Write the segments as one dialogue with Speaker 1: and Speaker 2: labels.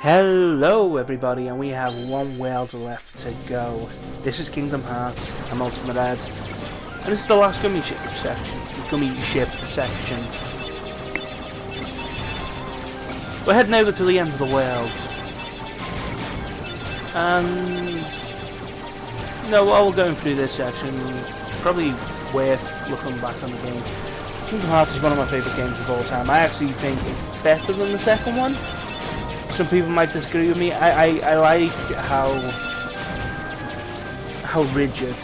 Speaker 1: Hello everybody, and we have one world left to go. This is Kingdom Hearts. I'm Ultimate Ed, and this is the last Gummy Ship section. We're heading over to the end of the world, and while we're going through this section, probably worth looking back on the game. Kingdom Hearts is one of my favourite games of all time. I actually think it's better than the second one. Some people might disagree with me. I like how rigid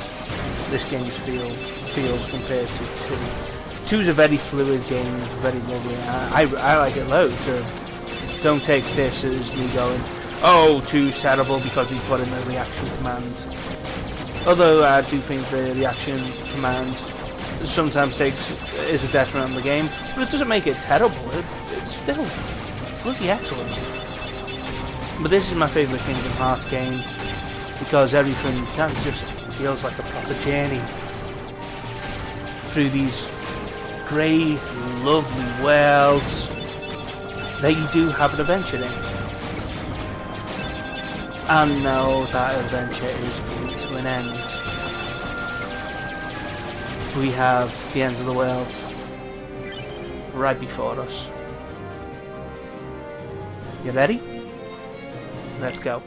Speaker 1: this game feels compared to 2. 2 is a very fluid game, very lovely. I like it loads. Don't take this as me going, oh, 2's terrible because we put in the reaction command. Although I do think the reaction command sometimes is a detriment on the game, but it doesn't make it terrible. It's still bloody excellent. But this is my favourite Kingdom Hearts game because everything kind of just feels like a proper journey through these great, lovely worlds that you do have an adventure in. And now that adventure is coming to an end. We have the end of the world right before us. You ready? Let's go.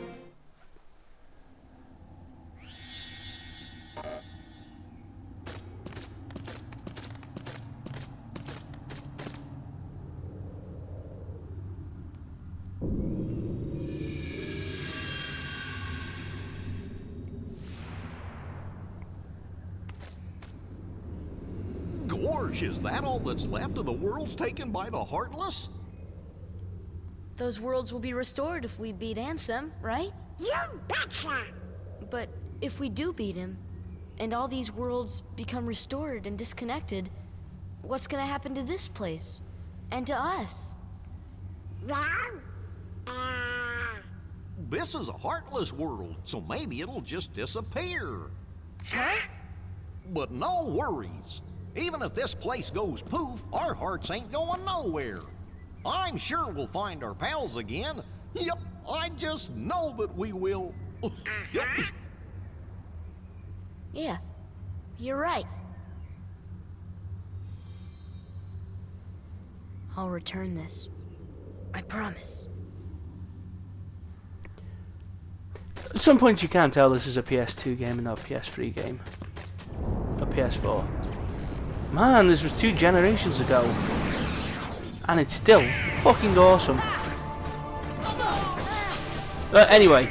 Speaker 2: Gorge, is that all that's left of the worlds taken by the Heartless?
Speaker 3: Those worlds will be restored if we beat Ansem, right?
Speaker 4: You betcha!
Speaker 3: But if we do beat him, and all these worlds become restored and disconnected, what's gonna happen to this place? And to us?
Speaker 4: Well,
Speaker 2: This is a Heartless world, so maybe it'll just disappear.
Speaker 4: huh?
Speaker 2: But no worries. Even if this place goes poof, our hearts ain't going nowhere. I'm sure we'll find our pals again. Yep, I just know that we will. Yep.
Speaker 3: Yeah, you're right. I'll return this. I promise.
Speaker 1: At some point you can tell this is a PS2 game and not a PS3 game. A PS4. Man, this was 2 generations ago. And it's still fucking awesome. Anyway,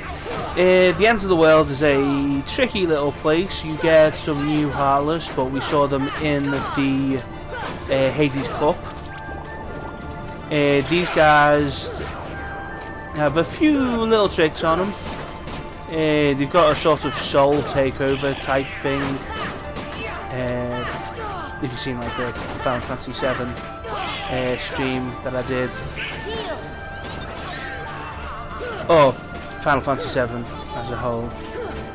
Speaker 1: the end of the world is a tricky little place. You get some new Heartless, but we saw them in the Hades Cup. These guys have a few little tricks on them. They've got a sort of soul takeover type thing. If you've seen like the Final Fantasy VII stream that I did. Oh, Final Fantasy VII as a whole.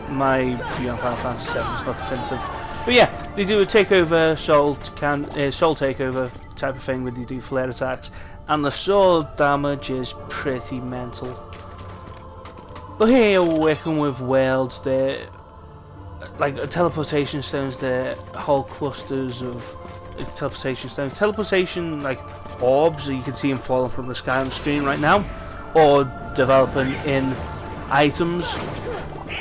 Speaker 1: My view on Final Fantasy VII is not definitive. But yeah, they do a takeover, soul takeover type of thing where they do flare attacks. And the sword damage is pretty mental. But here we're working with worlds, they're like teleportation stones, they're whole clusters of teleportation stones. Teleportation like orbs, so you can see them falling from the sky on the screen right now, or developing in items.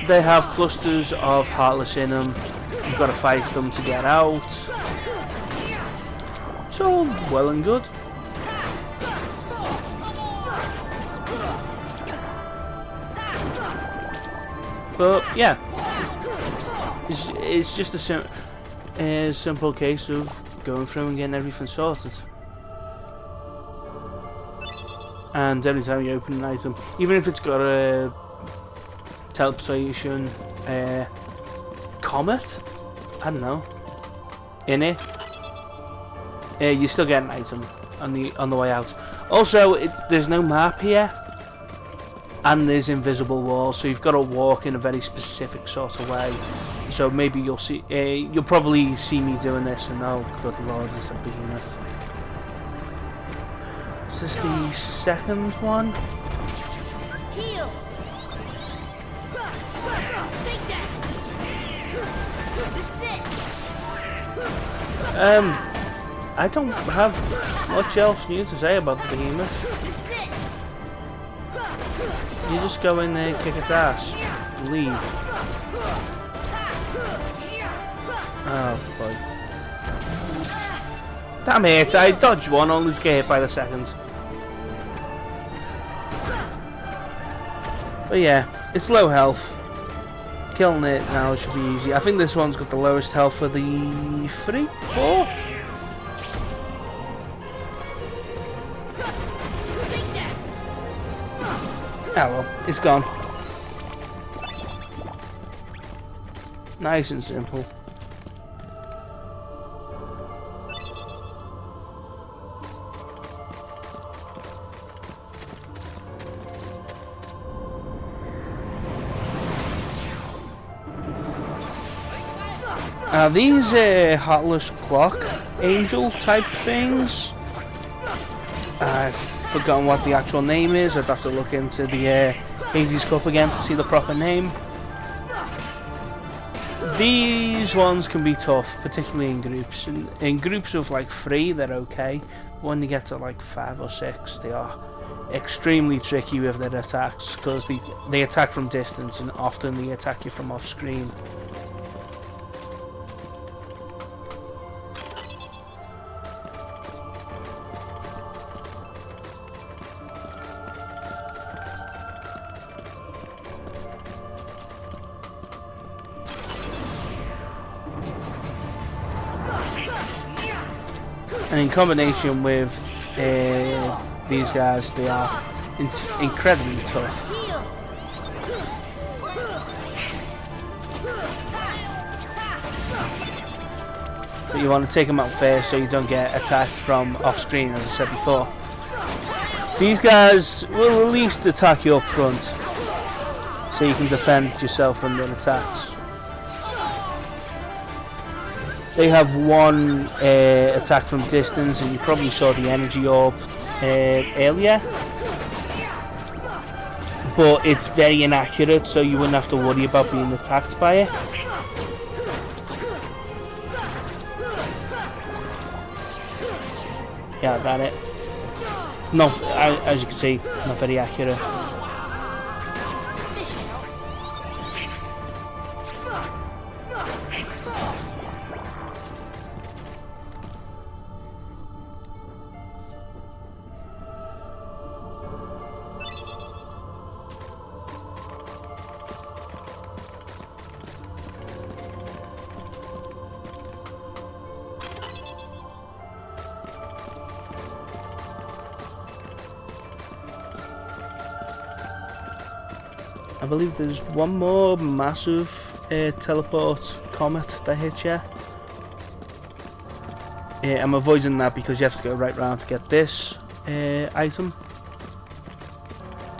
Speaker 1: They have clusters of Heartless in them. You've got to fight them to get out. So, well and good. But yeah, it's just a simple case of going through and getting everything sorted. And every time you open an item, even if it's got a teleportation comet, I don't know, in it, you still get an item on the way out. Also, there's no map here. And there's invisible walls, so you've got to walk in a very specific sort of way. So maybe you'll probably see me doing this, and oh, good lord, it's a behemoth. Is this the second one?
Speaker 3: Heal. Take that. This is it.
Speaker 1: I don't have much else new to say about the behemoth.
Speaker 3: This is it.
Speaker 1: You just go in there, kick its ass, leave. Oh boy. Damn it, I dodged one, only to get hit by the second. But yeah, it's low health. Killing it now should be easy. I think this one's got the lowest health for the 3, 4. Oh well, it's gone. Nice and simple. These Heartless Clock Angel type things, I've forgotten what the actual name is. I'd have to look into the Hades Cup again to see the proper name. These ones can be tough, particularly in groups. In groups of like 3, they're okay. When you get to like 5 or 6, they are extremely tricky with their attacks because they attack from distance and often they attack you from off screen. And in combination with these guys, they are incredibly tough. So you want to take them out first so you don't get attacked from off screen, as I said before. These guys will at least attack you up front, so you can defend yourself from their attacks. They have one attack from distance, and you probably saw the energy orb earlier. But it's very inaccurate, so you wouldn't have to worry about being attacked by it. Yeah, that's it. It's not, as you can see, not very accurate. I believe there's one more massive teleport comet that hits you. I'm avoiding that because you have to go right round to get this item.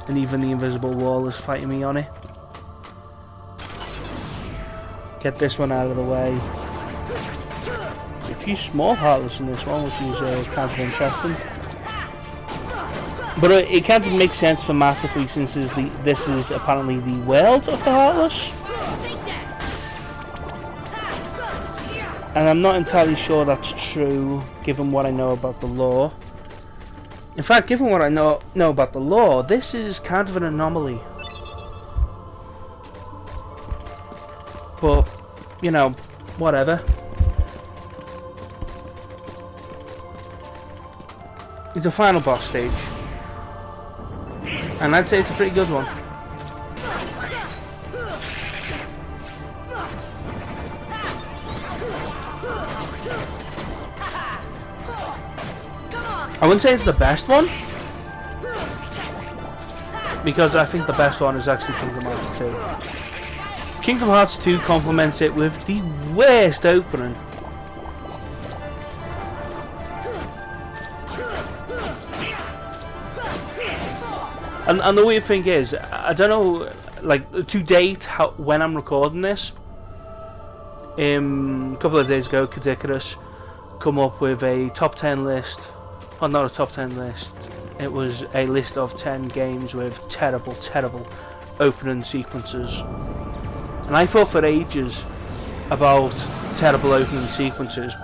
Speaker 1: And even the invisible wall is fighting me on it. Get this one out of the way. There's a few small Heartless in this one, which is kind of interesting. But it kind of makes sense thematically since this is apparently the world of the Heartless. And I'm not entirely sure that's true, given what I know about the lore. In fact, given what I know about the lore, this is kind of an anomaly. But, you know, whatever. It's a final boss stage. And I'd say it's a pretty good one. I wouldn't say it's the best one, because I think the best one is actually Kingdom Hearts 2. Kingdom Hearts 2 complements it with the worst opening. And the weird thing is, I don't know, like, to date, when I'm recording this, a couple of days ago, Kadikarus come up with a top 10 list well, not a top 10 list. It was a list of 10 games with terrible, terrible opening sequences. And I thought for ages about terrible opening sequences.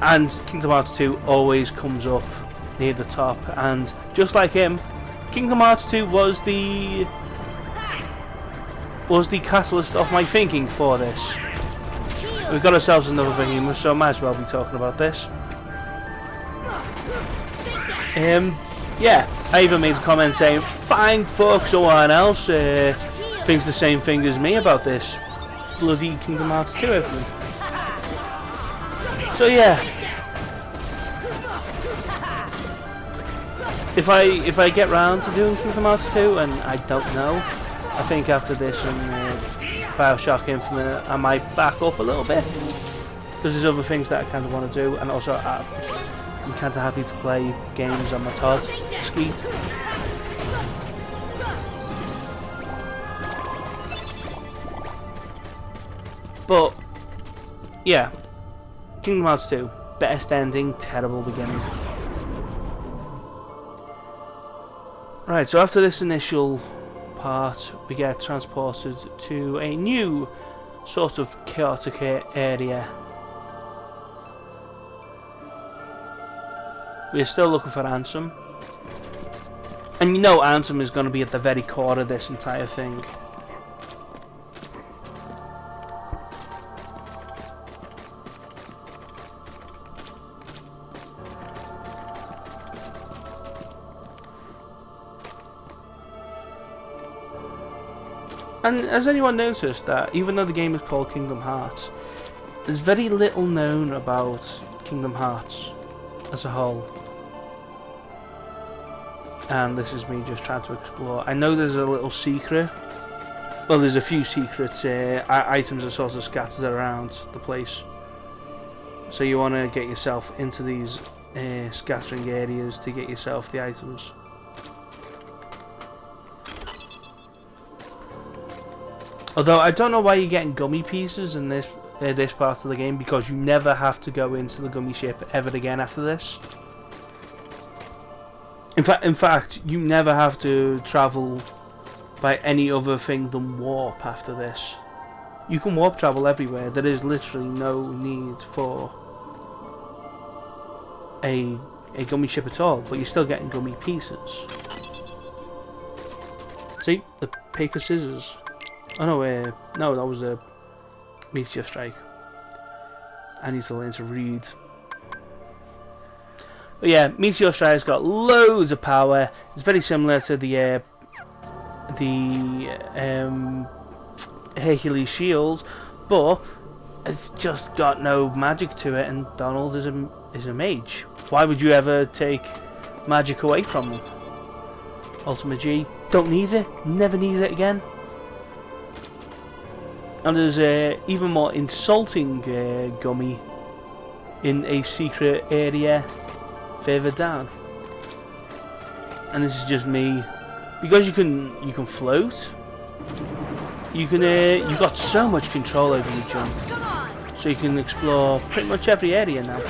Speaker 1: And Kingdom Hearts 2 always comes up near the top. And just like him, Kingdom Hearts 2 was the catalyst of my thinking for this. We've got ourselves another behemoth, so I might as well be talking about this. Yeah, I even made a comment saying, fine, fuck someone else thinks the same thing as me about this bloody Kingdom Hearts 2 opening. So yeah, if I get round to doing Kingdom Hearts 2, and I don't know, I think after this and Bioshock Infinite, I might back up a little bit, because there's other things that I kind of want to do, and also I'm kind of happy to play games on my Todd ski. But yeah, Kingdom Hearts 2, best ending, terrible beginning. Right, so after this initial part, we get transported to a new sort of chaotic area. We're still looking for Ansem, and you know Ansem is going to be at the very core of this entire thing. And has anyone noticed that even though the game is called Kingdom Hearts, there's very little known about Kingdom Hearts as a whole? And this is me just trying to explore. I know there's a little secret. Well, there's a few secret items are sort of scattered around the place. So you want to get yourself into these scattering areas to get yourself the items. Although I don't know why you're getting gummy pieces in this part of the game, because you never have to go into the gummy ship ever again after this. In fact, you never have to travel by any other thing than warp after this. You can warp travel everywhere. There is literally no need for a gummy ship at all, but you're still getting gummy pieces. See, the paper scissors. Oh no, no, that was a meteor strike. I need to learn to read. But yeah, Meteor Strike's got loads of power. It's very similar to the Hercules shield, but it's just got no magic to it. And Donald is a mage. Why would you ever take magic away from him? Ultimate G, don't need it. Never need it again. And there's a even more insulting gummy in a secret area further down, and this is just me, because you can float. You've got so much control over your jump, so you can explore pretty much every area now.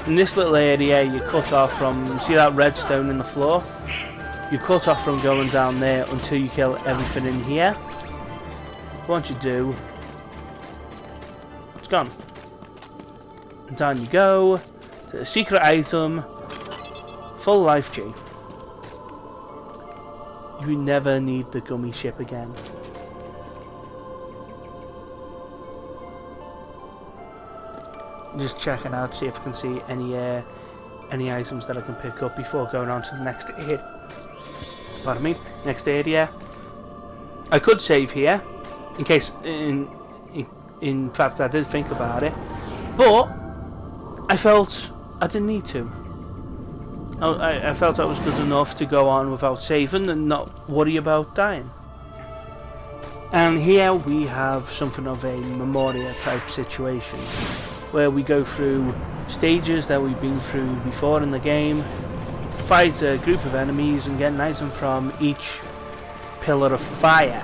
Speaker 1: In this little area, you're cut off from, see that redstone in the floor? You're cut off from going down there until you kill everything in here. Once you do, it's gone. And down you go to the secret item, full life G. You never need the gummy ship again. Just checking out, see if I can see any items that I can pick up before going on to the next area. Pardon me, next area. I could save here, in case, in fact I did think about it, but I felt I didn't need to. I felt I was good enough to go on without saving and not worry about dying. And here we have something of a Memoria type situation, where we go through stages that we've been through before in the game, fight a group of enemies and get an item from each pillar of fire.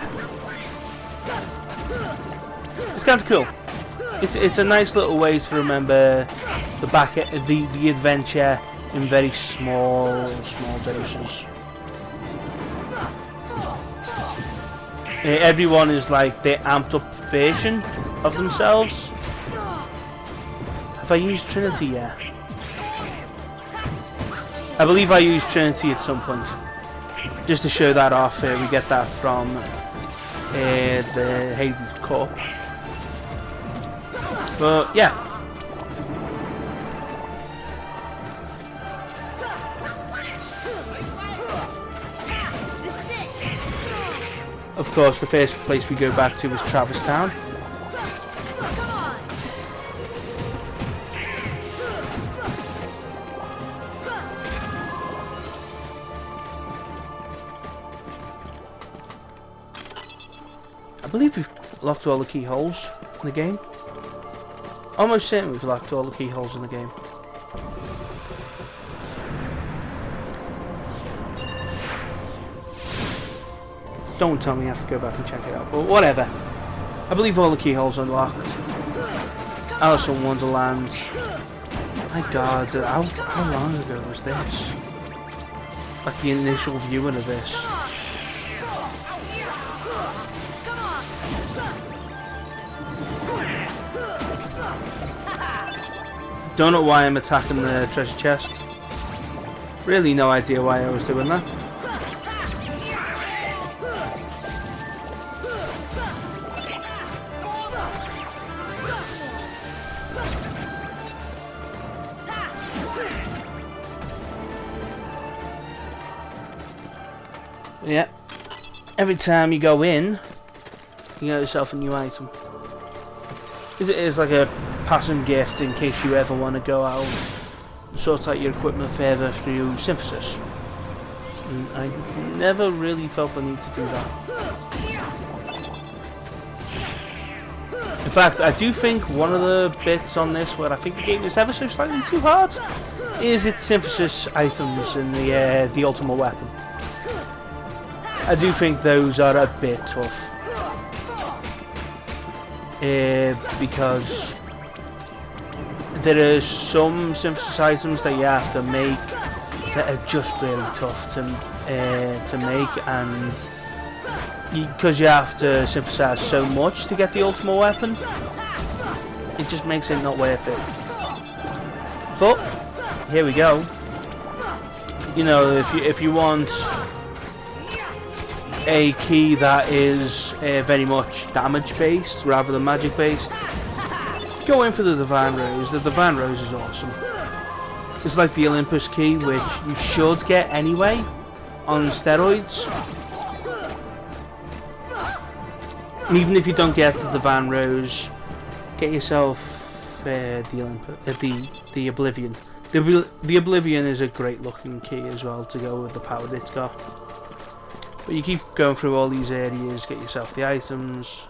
Speaker 1: It's kind of cool. It's a nice little way to remember the adventure in very small doses. Everyone is like the amped up version of themselves. Have I used Trinity yet? I believe I used Trinity at some point. Just to show that off, we get that from the Hades Cup. But yeah. Of course, the first place we go back to is Travis Town. I believe we've locked all the keyholes in the game. Almost certain we've locked all the keyholes in the game. Don't tell me I have to go back and check it out, but whatever. I believe all the keyholes are unlocked. Alice in Wonderland. My god, how long ago was this? Like the initial viewing of this. Don't know why I'm attacking the treasure chest. Really no idea why I was doing that. Yeah. Every time you go in, you get yourself a new item. It is like a passing gift in case you ever want to go out and sort out your equipment further through Synthesis. And I never really felt the need to do that. In fact, I do think one of the bits on this where I think the game is ever so slightly too hard is its Synthesis items in the Ultimate Weapon. I do think those are a bit tough. Because there are some Synthesis items that you have to make that are just really tough to make, and because you have to synthesize so much to get the Ultimate Weapon, it just makes it not worth it. But here we go. You know, if you want a key that is very much damage based rather than magic based, go in for the Divine Rose. The Divine Rose is awesome. It's like the Olympus key, which you should get anyway on steroids. And even if you don't get the Divine Rose, get yourself the Oblivion. The Oblivion is a great looking key as well to go with the power it's got. But you keep going through all these areas, get yourself the items.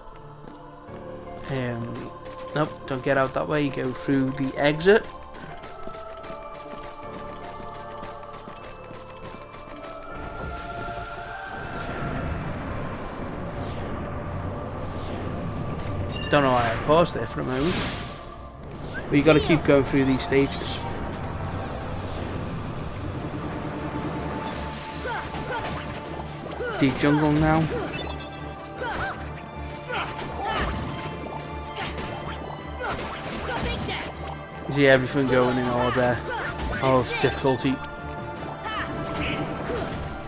Speaker 1: Nope, don't get out that way, you go through the exit. Don't know why I paused there for a moment. But you gotta keep going through these stages. Deep jungle now. You see everything going in order of difficulty.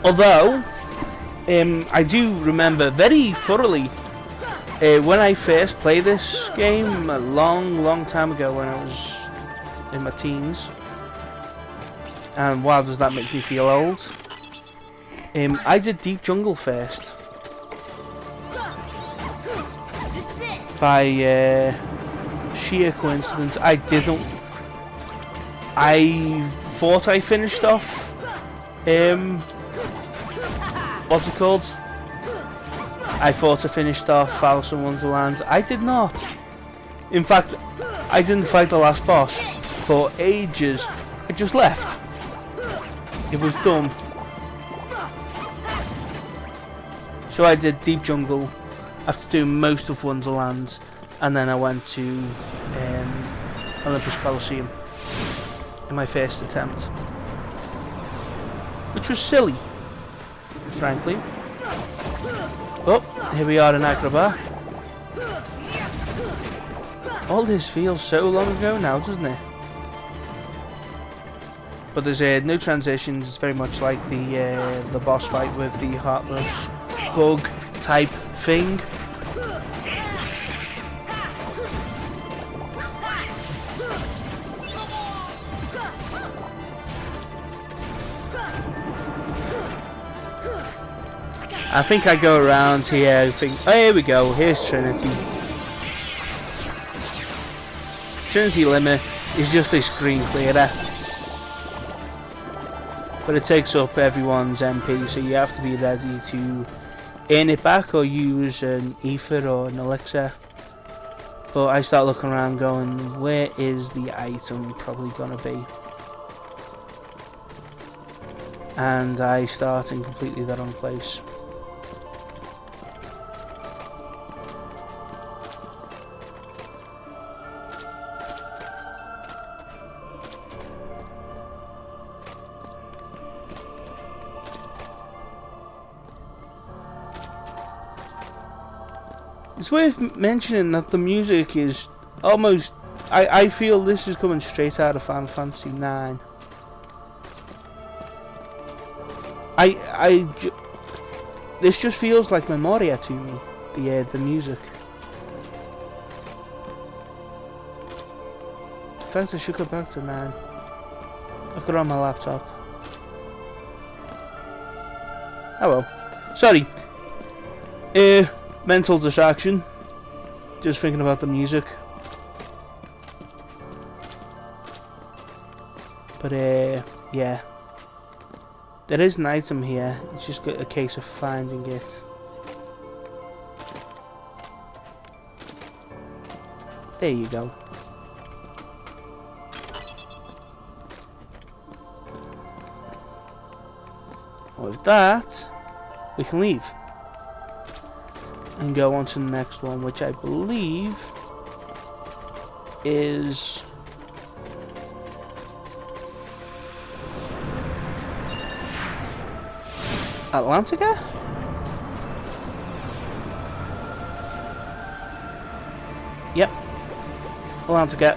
Speaker 1: Although, I do remember very thoroughly when I first played this game a long time ago when I was in my teens. And wow, does that make me feel old? I did Deep Jungle first. By sheer coincidence, I didn't. I thought I finished off. What's it called? I thought I finished off Alice in Wonderland. I did not. In fact, I didn't fight the last boss for ages. I just left. It was dumb. So I did Deep Jungle after doing most of Wonderland. and then I went to Olympus Coliseum in my first attempt, which was silly, frankly. Oh, here we are in Agrabah. All this feels so long ago now, doesn't it? But there's no transitions. It's very much like the boss fight with the Heartless bug type thing. I think I go around here. I think, oh, here we go. Here's Trinity. Trinity Limit is just a screen clearer, but it takes up everyone's MP, so you have to be ready to earn it back or use an ether or an elixir. But I start looking around going, where is the item probably gonna be? And I start in completely the wrong place. It's worth mentioning that the music is almost... I feel this is coming straight out of Final Fantasy IX. This just feels like Memoria to me, the music. In fact, I should go back to 9. I've got it on my laptop. Oh well. Sorry. Mental distraction. Just thinking about the music. But yeah. There is an item here. It's just a case of finding it. There you go. With that, we can leave and go on to the next one, which I believe is Atlantica? Yep, Atlantica.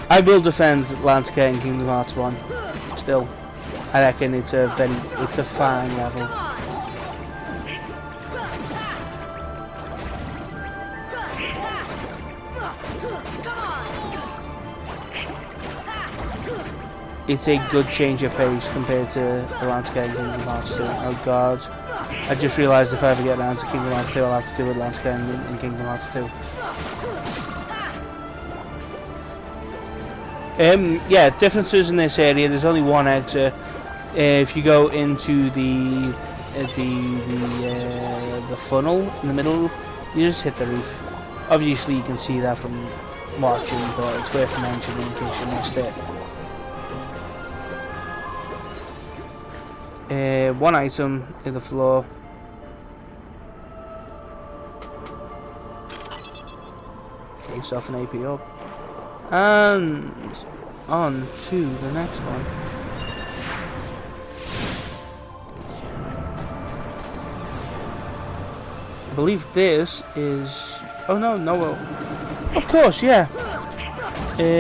Speaker 1: I will defend Atlantica in Kingdom Hearts 1. Still, I reckon it's a fine level. It's a good change of pace compared to Atlantica in Kingdom Hearts 2. Oh god. I just realised if I ever get around to Kingdom Hearts 2, I'll have to do Atlantica in Kingdom Hearts 2. Yeah, differences in this area. There's only one exit. If you go into the funnel in the middle, you just hit the roof. Obviously, you can see that from watching, but it's worth mentioning in case you missed it. One item in the floor. Get yourself an AP up. And on to the next one. I believe this is... oh no, well, of course, yeah.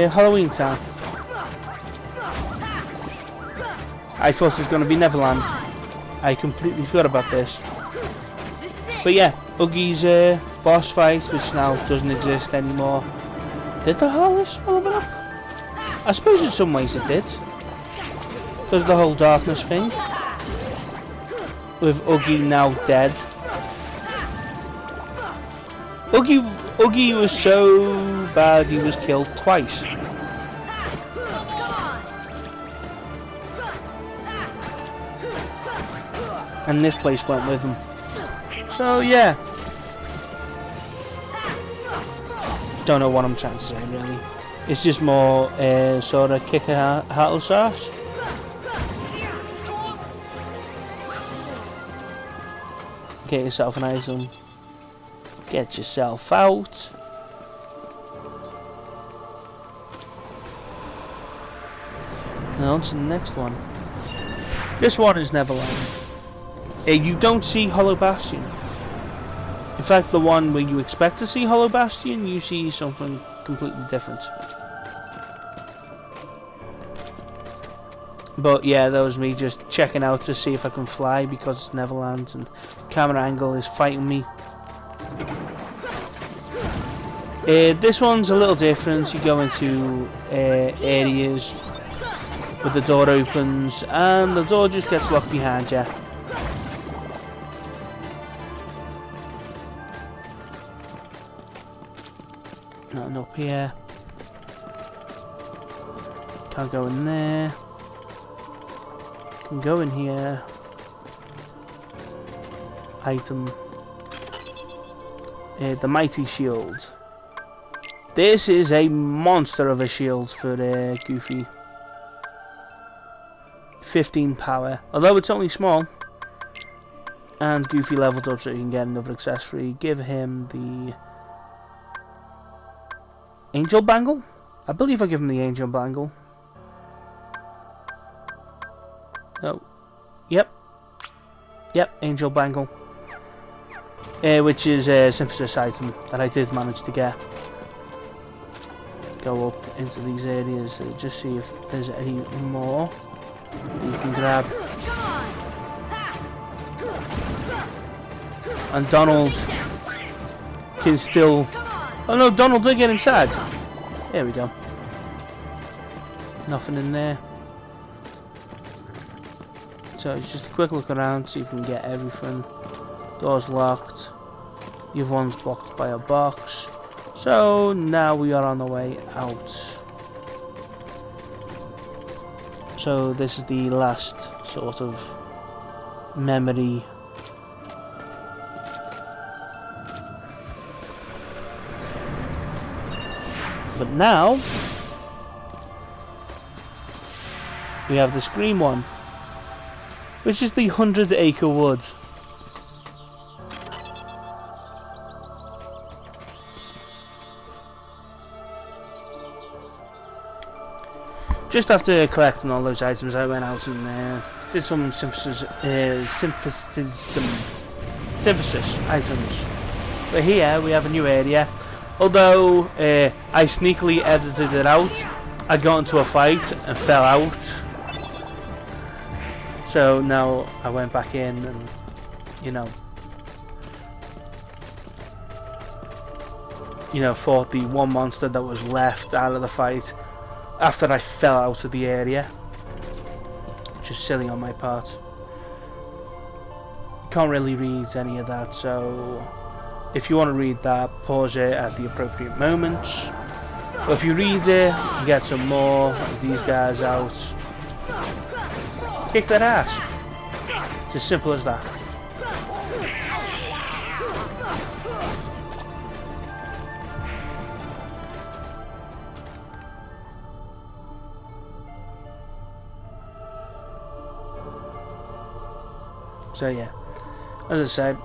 Speaker 1: Halloween Town. I thought it was going to be Neverland. I completely forgot about this. But yeah, Uggie's boss fight, which now doesn't exist anymore. Did the Heartless swallow it up? I suppose in some ways it did. Because of the whole darkness thing. With Uggie now dead. Uggie was so bad he was killed twice. And this place went with him. So yeah. Don't know what I'm trying to say really. It's just more sort of kick a Heartless ass. Get yourself an item. Get yourself out. Now on to the next one. This one is Neverland. You don't see Hollow Bastion. In fact, the one where you expect to see Hollow Bastion, you see something completely different. But yeah, that was me just checking out to see if I can fly because it's Neverland and camera angle is fighting me. This one's a little different. You go into areas where the door opens and the door just gets locked behind you. Nothing up here. Can't go in there. Can go in here. Item. The Mighty Shield. This is a monster of a shield for Goofy. 15 power. Although it's only small. And Goofy leveled up so he can get another accessory. Give him the Angel Bangle? I believe I give him the Angel Bangle. Oh. Yep. Yep, Angel Bangle. Which is a synthesis item that I did manage to get. Go up into these areas and just see if there's any more that you can grab. And Donald can still... Oh no, Donald did get inside. There we go. Nothing in there. So it's just a quick look around, see if we can get everything. Door's locked. The other one's blocked by a box. So now we are on the way out. So this is the last sort of memory. But now we have this green one, which is the 100-acre wood. Just after collecting all those items, I went out and did some synthesis items. But here we have a new area. Although I sneakily edited it out, I got into a fight and fell out. So now I went back in and, fought the one monster that was left out of the fight after I fell out of the area. Which is silly on my part. You can't really read any of that, so if you want to read that, pause it at the appropriate moments. But if you read it, you get some more of these guys out. Kick their ass. It's as simple as that. So yeah, as I said,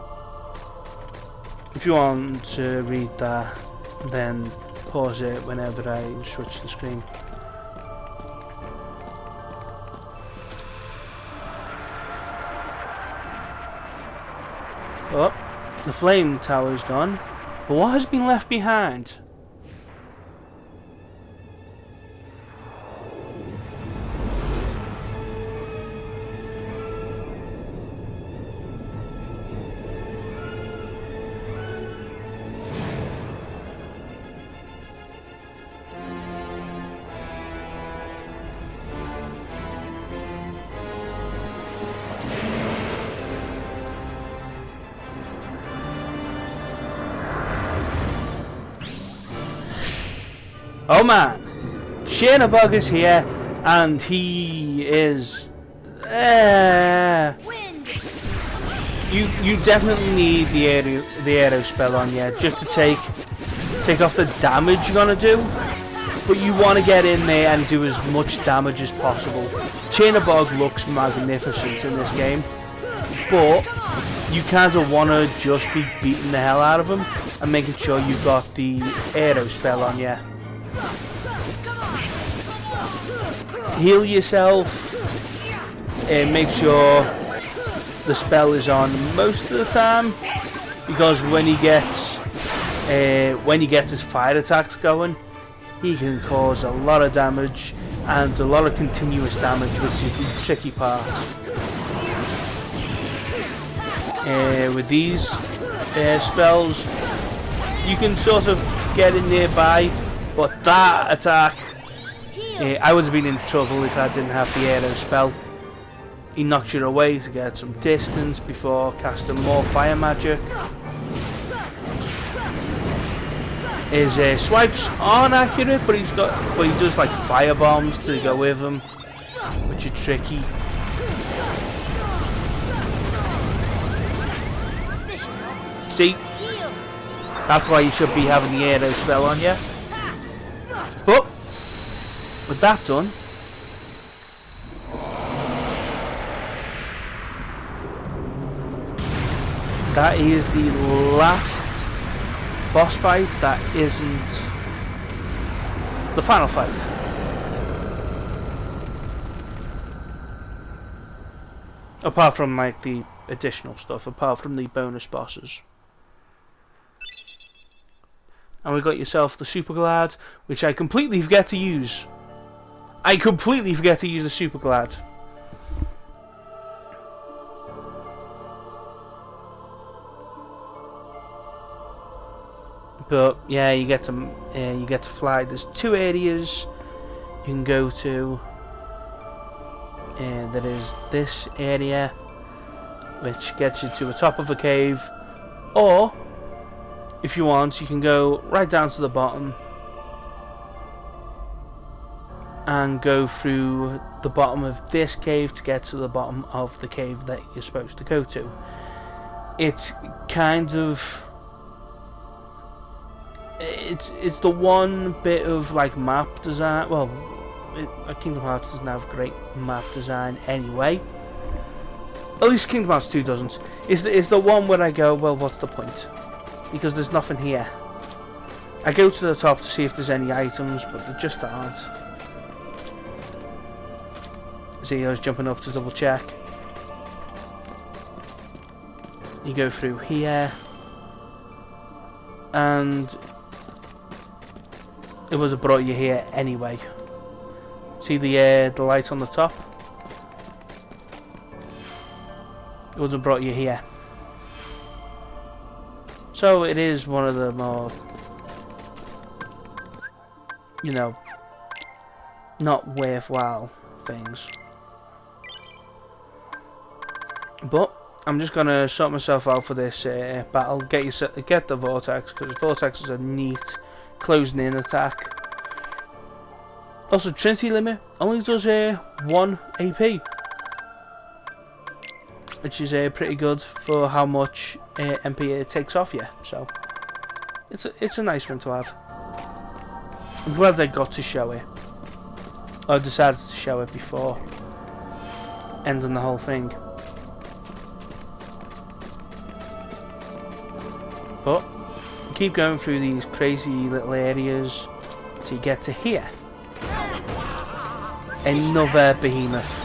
Speaker 1: if you want to read that, then pause it whenever I switch the screen. Oh, the flame tower's gone, but what has been left behind? Oh man, Chernabog is here, and he is. You definitely need the aero spell on you just to take off the damage you're gonna do. But you want to get in there and do as much damage as possible. Chernabog looks magnificent in this game, but you kind of want to just be beating the hell out of him and making sure you've got the aero spell on you. Heal yourself, and make sure the spell is on most of the time, because when he gets his fire attacks going, he can cause a lot of damage and a lot of continuous damage, which is the tricky part. With these spells, you can sort of get in nearby, but that attack, I would have been in trouble if I didn't have the aero spell. He knocks you away to get some distance before casting more fire magic. His swipes aren't accurate, but he does like fire bombs to go with him, which are tricky. See, that's why you should be having the aero spell on you. But with that done, that is the last boss fight that isn't the final fight. Apart from like the additional stuff, apart from the bonus bosses. And we got yourself the Super Glad, which I completely forget to use. I completely forget to use the Super Glad. But yeah, you get to fly. There's 2 areas you can go to. There is this area, which gets you to the top of a cave, or if you want, you can go right down to the bottom and go through the bottom of this cave to get to the bottom of the cave that you're supposed to go to. It's kind of it's the one bit of like map design. Well, Kingdom Hearts doesn't have great map design anyway. At least Kingdom Hearts 2 doesn't. It's the one where I go, well, what's the point? Because there's nothing here. I go to the top to see if there's any items, but there just aren't. See, I was jumping up to double check. You go through here, and it would have brought you here anyway. See the light on the top? It would have brought you here. So it is one of the more, you know, not worthwhile things. But I'm just gonna sort myself out for this battle. Get the Vortex, because Vortex is a neat closing in attack. Also, Trinity Limit only does 1 AP, which is pretty good for how much MP it takes off you. So it's a nice one to have. I'm glad they got to show it, or decided to show it before ending the whole thing. But keep going through these crazy little areas till you get to here. Another behemoth.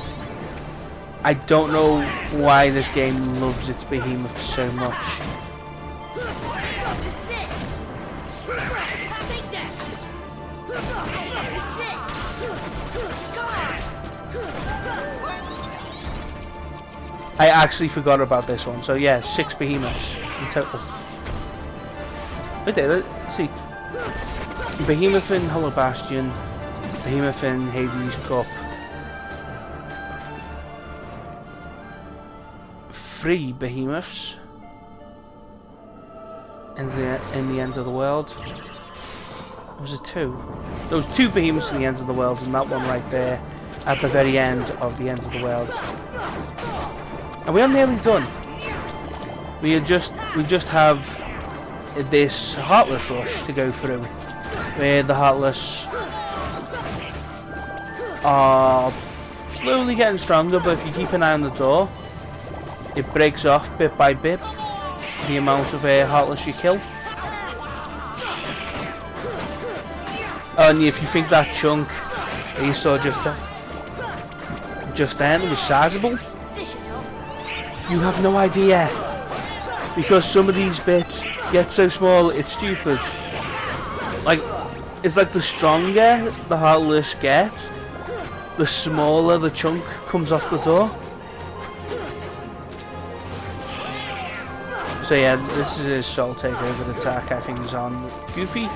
Speaker 1: I don't know why this game loves its behemoth so much. I actually forgot about this one. So yeah, 6 behemoths in total. Right there, let's see. Behemoth in Hollow Bastion, Behemoth in Hades Cup. 3 behemoths in the End of the World. Or was it 2? There was 2 behemoths in the End of the World, and that one right there at the very end of the End of the World. And we are nearly done. We just have this Heartless Rush to go through, where the Heartless are slowly getting stronger, but if you keep an eye on the door, it breaks off bit by bit the amount of Heartless you kill. telling you, if you think that chunk that you saw just then was sizable, you have no idea. Because some of these bits get so small, it's stupid. Like, it's like the stronger the Heartless get, the smaller the chunk comes off the door. So yeah, this is his soul takeover attack. I think is on Goofy.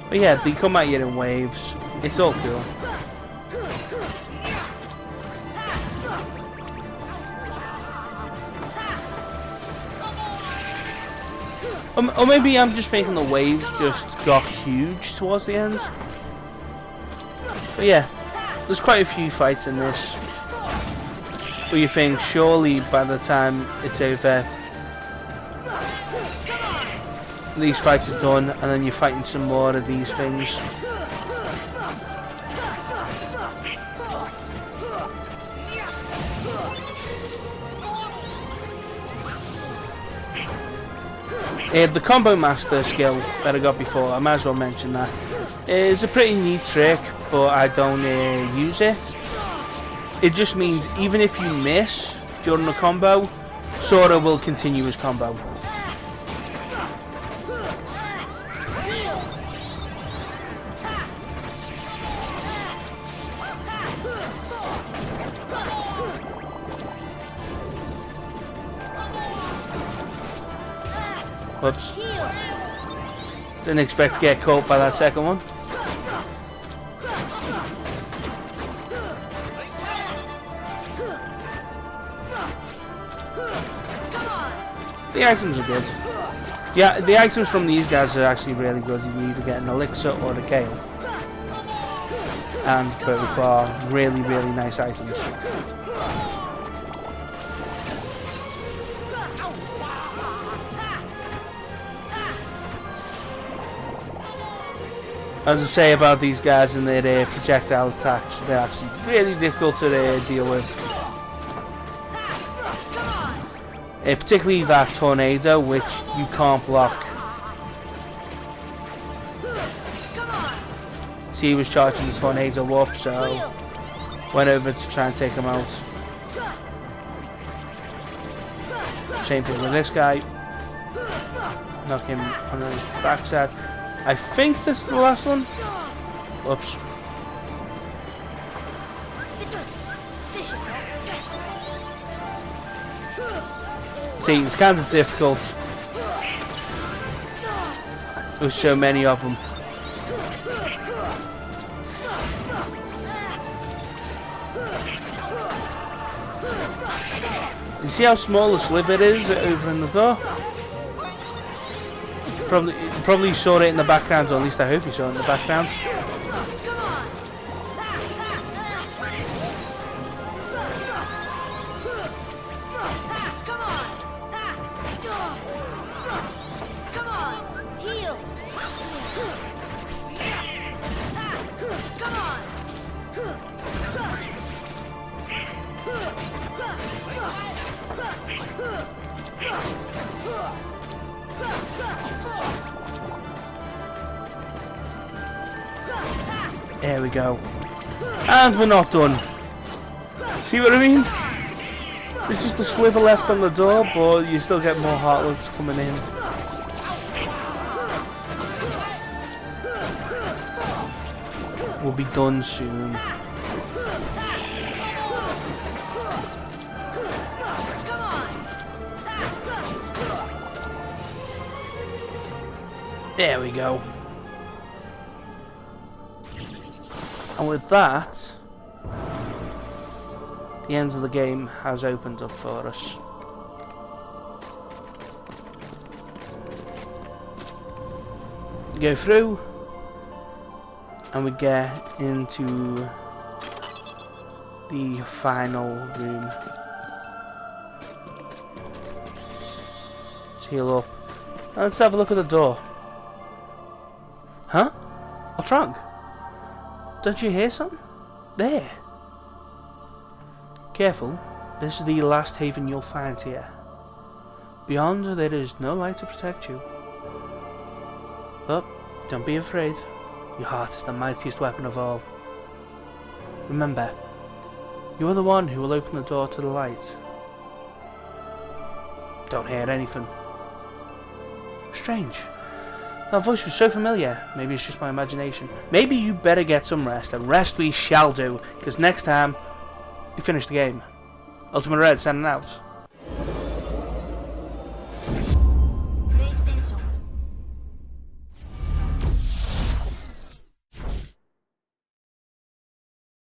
Speaker 1: But yeah, they come at you in waves. It's all cool. Or maybe I'm just thinking the waves just got huge towards the end. But yeah, there's quite a few fights in this. But you think surely by the time it's over, these fights are done, and then you're fighting some more of these things. The Combo Master skill that I got before, I might as well mention that. It's a pretty neat trick, but I don't use it. It just means even if you miss during the combo, Sora will continue his combo. Whoops. Didn't expect to get caught by that second one. The items are good. Yeah, the items from these guys are actually really good. You can either get an elixir or the kale. And both are really, really nice items. As I say about these guys and their projectile attacks, they're actually really difficult to deal with. Particularly that tornado, which you can't block. See, he was charging the tornado up, so went over to try and take him out. Same thing with this guy. Knock him on the backside. I think this is the last one. Whoops. See, it's kind of difficult. There's so many of them. You see how small the sliver is over in the door? Probably saw it in the background, or at least I hope you saw it in the background. There we go. And we're not done. See what I mean? There's just a sliver left on the door, but you still get more Heartlets coming in. We'll be done soon. There we go. And with that, the end of the game has opened up for us. We go through, and we get into the final room. Let's heal up. And let's have a look at the door. Huh? A trunk? Don't you hear something? There. Careful. This is the last haven you'll find here. Beyond, there is no light to protect you. But don't be afraid. Your heart is the mightiest weapon of all. Remember, you are the one who will open the door to the light. Don't hear anything. Strange. That voice was so familiar. Maybe it's just my imagination. Maybe you better get some rest, and rest we shall do, because next time we finish the game. Ultimate Red signing out.